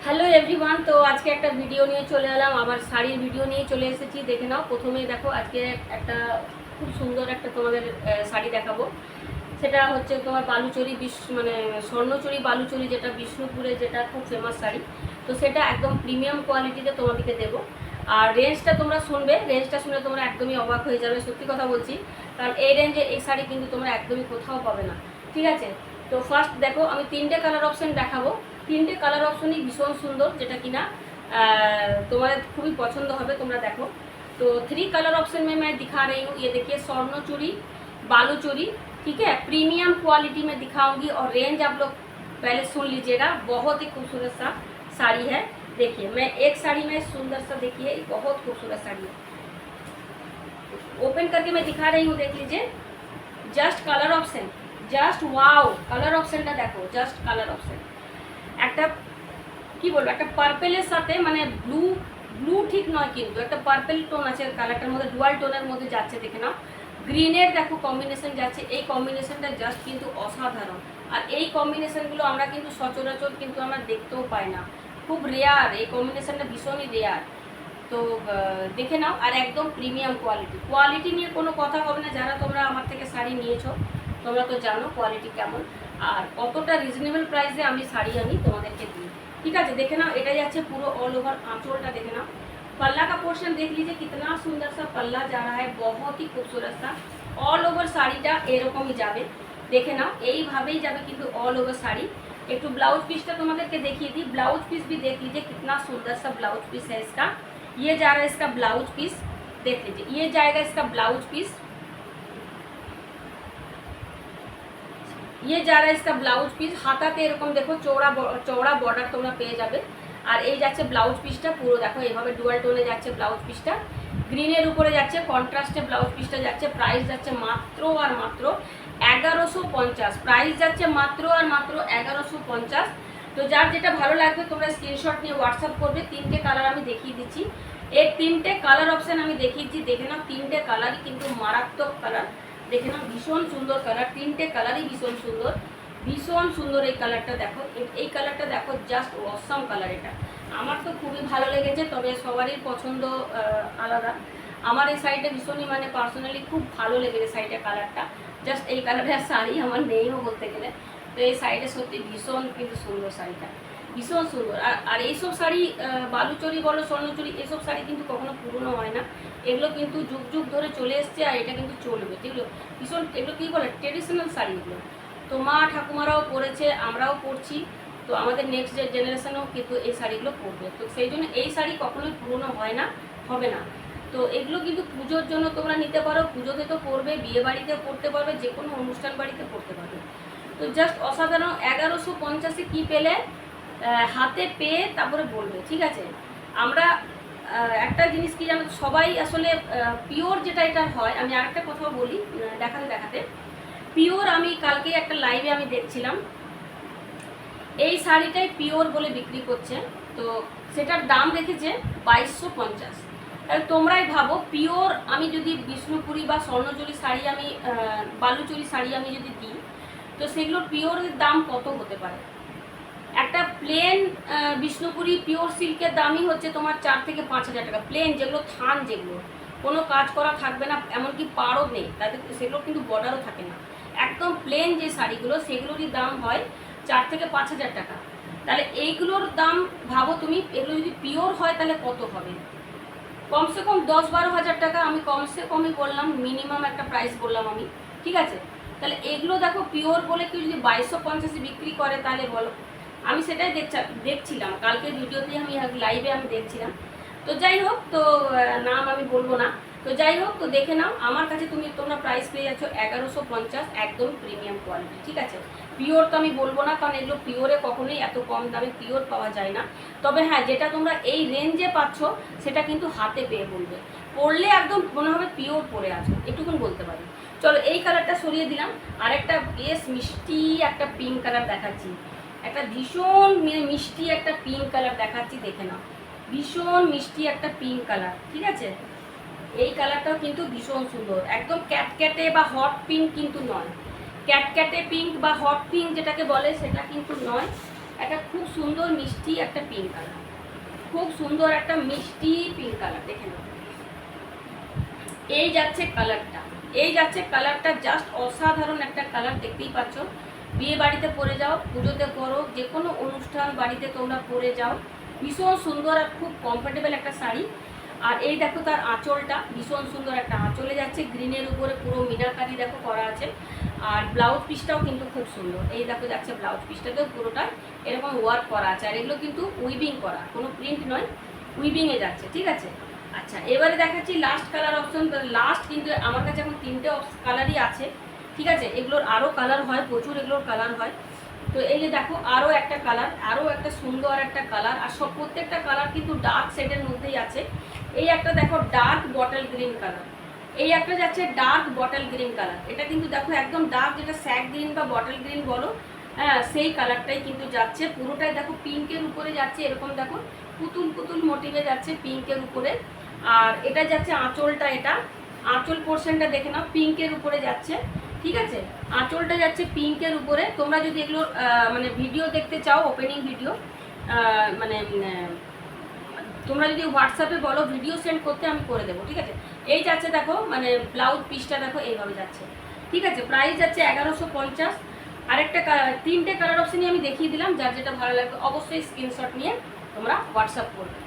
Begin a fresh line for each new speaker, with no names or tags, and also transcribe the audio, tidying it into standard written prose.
Hello everyone, তো আজকে একটা ভিডিও নিয়ে চলে এলাম, আবার শাড়ির ভিডিও নিয়ে চলে এসেছি। দেখে নাও, প্রথমেই দেখো আজকে একটা খুব সুন্দর একটা তোমাদের শাড়ি দেখাবো। সেটা হচ্ছে তোমার বালুচরি মানে স্বর্ণচুরি বালুচরি, যেটা বিষ্ণুপুরে যেটা খুব ফেমাস শাড়ি। তো সেটা একদম প্রিমিয়াম কোয়ালিটিতে তোমাদেরকে দেবো। আর রেঞ্জটা তোমরা শুনবে, রেঞ্জটা শুনে তোমরা একদমই অবাক হয়ে যাবে, সত্যি কথা বলছি। কারণ এই রেঞ্জে এই শাড়ি কিন্তু তোমরা একদমই কোথাও পাবে না, ঠিক আছে? তো ফার্স্ট দেখো, আমি তিনটে কালার অপশন দেখাবো। তিনটে কালার অপশনই ভীষণ সুন্দর, যেটা কিনা तुम्हारे खूब पसंद হবে। তোমরা দেখো, तो 3 कलर ऑप्शन में मैं दिखा रही हूँ। ये देखिए स्वर्ण चूड़ी बालू चूड़ी, ठीक है, प्रीमियम क्वालिटी में दिखाऊंगी। और रेंज आप लोग पहले सुन लीजिएगा। बहुत ही खूबसूरत सा साड़ी है। देखिए, मैं एक साड़ी में सुंदर सा, देखिए बहुत खूबसूरत साड़ी है, ओपन करके मैं दिखा रही हूँ, देख लीजिए। Just colour option, just wow, colour ऑप्शनটা দেখো, জাস্ট কালার অপশন। একটা কি বলবো, একটা পার্পেলের সাথে মানে ব্লু, ব্লু ঠিক নয় কিন্তু একটা পার্পেল টোন আছে কালারটার মধ্যে, ডুয়াল টোনের মধ্যে যাচ্ছে। দেখে নাও, গ্রিনের দেখো কম্বিনেশন যাচ্ছে। এই কম্বিনেশনটা জাস্ট কিন্তু অসাধারণ। আর এই কম্বিনেশনগুলো আমরা কিন্তু সচরাচর কিন্তু আমরা দেখতেও পাই না, খুব রেয়ার। এই কম্বিনেশনটা ভীষণই রেয়ার। তো দেখে নাও, আর একদম প্রিমিয়াম কোয়ালিটি। কোয়ালিটি নিয়ে কোনো কথা হবে না, যারা তোমরা আমার থেকে শাড়ি নিয়েছো তোমরা তো জানো কোয়ালিটি কেমন আর কতটা রিজনেবল প্রাইসে আমি শাড়ি তোমাদেরকে দিই, ठीक है। देखे ना, এটা যাচ্ছে পুরো অল ওভার आंचलটা। देखे ना, पल्ला का पोर्शन देख लीजिए, कितना सुंदर सा पल्ला जा रहा है, बहुत ही खूबसूरत सा। অল ওভার শাড়িটা এরকমই যাবে। দেখে নাও, এইভাবেই যাবে কিন্তু অল ওভার শাড়ি। একটু ব্লাউজ পিসটা তোমাদেরকে দেখিয়ে দিই। ब्लाउज पीस भी देख लीजिए, कितना सुंदर सा ब्लाउज पीस है इसका। ये जा रहा है इसका ब्लाउज पीस, देख लीजिए, ये जाएगा इसका ब्लाउज पीस। ये जा रहा है इसका ब्लाउज पिस। हाथाते एरकम देखो चौड़ा चौड़ा बॉर्डर তোমরা পেয়ে যাবে। আর এই যাচ্ছে ব্লাউজ পিসটা পুরো, দেখো এইভাবে ডুয়াল টোনে যাচ্ছে ব্লাউজ পিসটা, গ্রিনের উপরে যাচ্ছে, কন্ট্রাস্টে ব্লাউজ পিসটা যাচ্ছে। প্রাইস যাচ্ছে মাত্র আর মাত্র 1150। প্রাইস যাচ্ছে মাত্র আর মাত্র 1150। তো যার যেটা ভালো লাগবে তোমরা স্ক্রিনশট নিয়ে হোয়াটসঅ্যাপ করবে। তিনটে কালার আমি দেখিয়ে দিচ্ছি, এই তিনটে কালার অপশন আমি দেখিয়েছি। দেখে নাও, তিনটে কালারই কিন্তু মারাত্মক কালার। দেখে নাও, ভীষণ সুন্দর কালার, তিনটে কালারই ভীষণ সুন্দর, ভীষণ সুন্দর। এই কালারটা দেখো, এই কালারটা দেখো, জাস্ট অসাম কালার। এটা আমার তো খুবই ভালো লেগেছে, তবে সবারই পছন্দ আলাদা। আমার এই শাড়িটা ভীষণই মানে পার্সোনালি খুব ভালো লেগেছে শাড়িটা, কালারটা জাস্ট। এই কালারের শাড়ি আমার নেইও বলতে গেলে। তো এই শাড়িটা সত্যি ভীষণ কিন্তু সুন্দর, শাড়িটা ভীষণ সুন্দর। আর এইসব শাড়ি বালুচরি বলো স্বর্ণচুরি, এইসব শাড়ি কিন্তু কখনো পুরনো হয় না। এগুলো কিন্তু যুগ যুগ ধরে চলে এসছে, আর এটা কিন্তু চলবে, এগুলো ভীষণ, এগুলো কী বলে, ট্রেডিশনাল শাড়ি এগুলো। তো মা ঠাকুমারাও পরেছে, আমরাও পরছি, তো আমাদের নেক্সট জেনারেশনেও কিন্তু এই শাড়িগুলো পরবে। তো সেই জন্য এই শাড়ি কখনোই পুরনো হয় না, হবে না। তো এগুলো কিন্তু পুজোর জন্য তোমরা নিতে পারো, পুজোতে তো পরবে, বিয়ে বাড়িতে পরতে পারবে, যে কোনো অনুষ্ঠান বাড়িতে পরতে পারবে। তো জাস্ট অসাধারণ। 1150-এ কী পেলে হাতে পেয়ে তারপরে বলবে, ঠিক আছে। আমরা একটা জিনিস কি জানো, সবাই আসলে পিওর যেটা এটা হয়। আমি আরেকটা কথা বলি দেখাতে দেখাতে, পিওর আমি কালকে একটা লাইভে আমি দেখছিলাম, এই শাড়িটাই পিওর বলে বিক্রি করছে। তো সেটার দাম রেখেছে 2250। তাহলে তোমরাই ভাবো, পিওর আমি যদি বিষ্ণুপুরি বা স্বর্ণচুরি শাড়ি আমি বালুচুরি শাড়ি আমি যদি দিই, তো সেগুলোর পিওরের দাম কত হতে পারে। একটা প্লেন বিষ্ণুপুরি পিওর সিল্কের দামই হচ্ছে তোমার 4 থেকে 5000 টাকা। প্লেন যেগুলো থান, যেগুলো কোনো কাজ করা থাকবে না, এমনকি পাড়ও নেই তাদের, সেগুলো কিন্তু বর্ডারও থাকে না, একদম প্লেন যে শাড়িগুলো সেগুলোরই দাম হয় 4 থেকে 5000 টাকা। তাহলে এইগুলোর দাম ভাবো তুমি, এগুলো যদি পিওর হয় তাহলে কত হবে। কমসে কম 10-12 হাজার টাকা। আমি কমসে কমই বললাম, মিনিমাম একটা প্রাইস বললাম আমি, ঠিক আছে। তাহলে এগুলো দেখো পিওর বলে কেউ যদি 2250-এ বিক্রি করে, তাহলে বলো। আমি সেটাই দেখছিলাম কালকে ভিডিওতে, আমি লাইভে আমি দেখছিলাম। তো যাই হোক, তো নাম আমি বলবো না। তো যাই হোক, তো দেখে নাও, আমার কাছে তোমরা প্রাইস পেয়ে যাচ্ছ 1150, একদম প্রিমিয়াম কোয়ালিটি, ঠিক আছে। পিওর তো আমি বলবো না, কারণ এগুলো পিওরে কখনোই এত কম দামে পিওর পাওয়া যায় না। তবে হ্যাঁ, যেটা তোমরা এই রেঞ্জে পাচ্ছ সেটা কিন্তু হাতে পেয়ে বলবে, পরলে একদম মনে হবে পিওর পরে আছো, এটুকুন বলতে পারি। চলো, এই কালারটা সরিয়ে দিলাম। আর একটা বেশ মিষ্টি একটা পিঙ্ক কালার দেখাচ্ছি, একটা ভীষণ মিষ্টি একটা পিঙ্ক কালার দেখাচ্ছি। দেখে নাও, ভীষণ মিষ্টি একটা পিঙ্ক কালার, ঠিক আছে। এই কালারটাও কিন্তু ভীষণ সুন্দর, একদম ক্যাটক্যাটে বা হট পিঙ্ক কিন্তু নয়। ক্যাটক্যাটে পিঙ্ক বা হট পিঙ্ক যেটাকে বলে সেটা কিন্তু নয়, একটা খুব সুন্দর মিষ্টি একটা পিঙ্ক কালার, খুব সুন্দর একটা মিষ্টি পিঙ্ক কালার। দেখে নাও, এই যাচ্ছে কালারটা, এই যাচ্ছে কালারটা, জাস্ট অসাধারণ একটা কালার, দেখতেই পাচ্ছ। বিয়ে বাড়িতে পরে যাও, পুজোতে পরো, যে কোনো অনুষ্ঠান বাড়িতে তোমরা পরে যাও, ভীষণ সুন্দর আর খুব কমফোর্টেবল একটা শাড়ি। আর এই দেখো তার আঁচলটা, ভীষণ সুন্দর একটা আঁচলে যাচ্ছে, গ্রিনের উপরে পুরো মিনাকারি দেখো করা আছে। আর ব্লাউজ পিসটাও কিন্তু খুব সুন্দর, এই দেখো যাচ্ছে ব্লাউজ পিসটাতেও পুরোটা এরকম ওয়ার্ক করা আছে। আর এগুলো কিন্তু উইভিং করা, কোনো প্রিন্ট নয়, উইভিংয়ে যাচ্ছে, ঠিক আছে। আচ্ছা, এবারে দেখাচ্ছি লাস্ট কালার অপশন। লাস্ট কিন্তু আমার কাছে এখন 3টে কালারই আছে, ঠিক আছে। এগুলোর আরও কালার হয়, প্রচুর এগুলোর কালার হয়। তো এই যে দেখো আরও একটা কালার, আরও একটা সুন্দর একটা কালার, আর সব প্রত্যেকটা কালার কিন্তু ডার্ক শেডের মধ্যেই আছে। এই একটা দেখো ডার্ক বটল গ্রিন কালার, এই একটা যাচ্ছে ডার্ক বটল গ্রিন কালার। এটা কিন্তু দেখো একদম ডার্ক, যেটা স্যাক গ্রিন বা বটল গ্রিন বলো, হ্যাঁ সেই কালারটাই কিন্তু যাচ্ছে। পুরোটাই দেখো পিঙ্কের উপরে যাচ্ছে, এরকম দেখো পুতুল পুতুল মোটিভে যাচ্ছে পিঙ্কের উপরে। আর এটা যাচ্ছে আঁচলটা, এটা আঁচল পোর্শনটা দেখে নাও, পিঙ্কের উপরে যাচ্ছে, ঠিক আছে। আঁচলটা যাচ্ছে পিঙ্কের উপরে। তোমরা যদি এগুলো মানে ভিডিও দেখতে চাও, ওপেনিং ভিডিও, মানে তোমরা যদি হোয়াটসঅ্যাপে বলো ভিডিও সেন্ড করতে, আমি করে দেবো, ঠিক আছে। এই যাচ্ছে দেখো, মানে ব্লাউজ পিসটা দেখো এইভাবে যাচ্ছে, ঠিক আছে। প্রাইস যাচ্ছে 1150। আরেকটা 3টে কালার অপশানই আমি দেখিয়ে দিলাম, যার যেটা ভালো লাগবে অবশ্যই স্ক্রিনশট নিয়ে তোমরা হোয়াটসঅ্যাপ করবে।